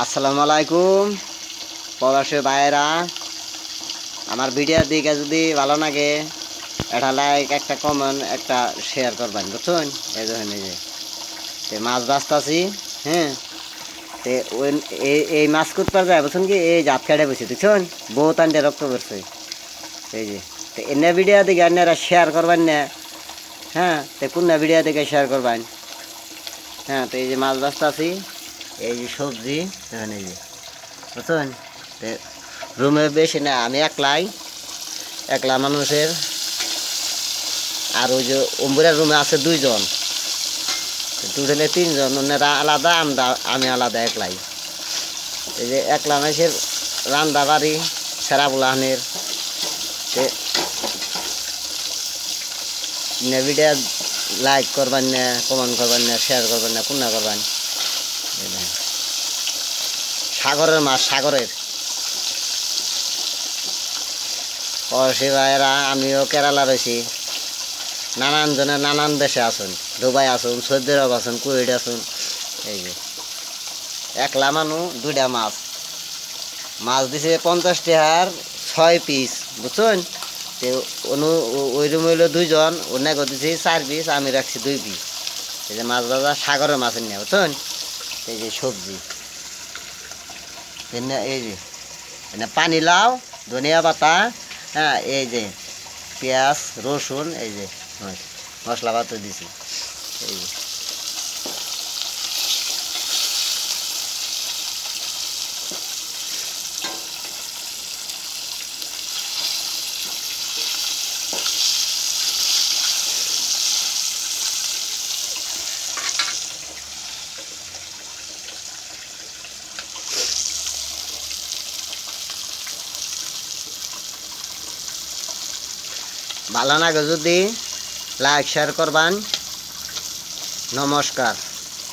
আসসালামু আলাইকুম প্রবাসী ভাইয়েরা, আমার ভিডিওর দিকে যদি ভালো লাগে একটা লাইক, একটা কমেন্ট, একটা শেয়ার করবেন, বুঝছেন? এই দেখেন, এই যে মাছ বাঁচতেছি। হ্যাঁ, তে ওই এই মাছ কুটপার যায়, বুঝছেন কি? এই জাত কাটে বসে দেখছেন, বহুত আনতে রক্ত করছে। এই যে তো এনে ভিডিও দিকে আপনারা শেয়ার করবেন না। হ্যাঁ, তো কোন ভিডিও দিকে শেয়ার করবেন? হ্যাঁ, তো এই যে মাছ বাঁচতেছি, এই যে সবজি দেখেন, এই যে বুঝছেন। রুমে বেশি না, আমি একলা মানুষের। আর ওই যে অম্বুরের রুমে আছে দুইজন, টোটালে তিনজন। ওনারা আলাদা, আমি আলাদা, একলাই। এই যে একলা মানুষের রান্দা বাড়ি সেরাবুলাহানের ভিডিও লাইক করবেন না, কমেন্ট করবেন না, শেয়ার করবেন না, কোনটা করবেন? সাগরের মাছ, সাগরের। প্রবাসী ভাইয়েরা, আমিও কেরালা রয়েছি। নানান জনের নানান দেশে আসুন, দুবাই আসুন, সৌদি আরব আসুন, কুয়েট আসুন। এই যে একলা মানুষ, দুইটা মাছ দিছে 50 টাকার 6 পিস, বুঝছেন? তো ওই রুম হইলো দুইজন, অন্য দিছি 4 পিস, আমি রাখছি 2 পিস। এই যে মাছ বাজার সাগরের মাছের নিয়ে, বুঝছেন? এই যে সবজি, এই যে পানি লাউ, ধনিয়া পাতা, হ্যাঁ, এই যে পেঁয়াজ, রসুন, এই যে মশলা পাতা দিছি। এই যে ভালো লাগে যদি লাইক শেয়ার করবেন। নমস্কার।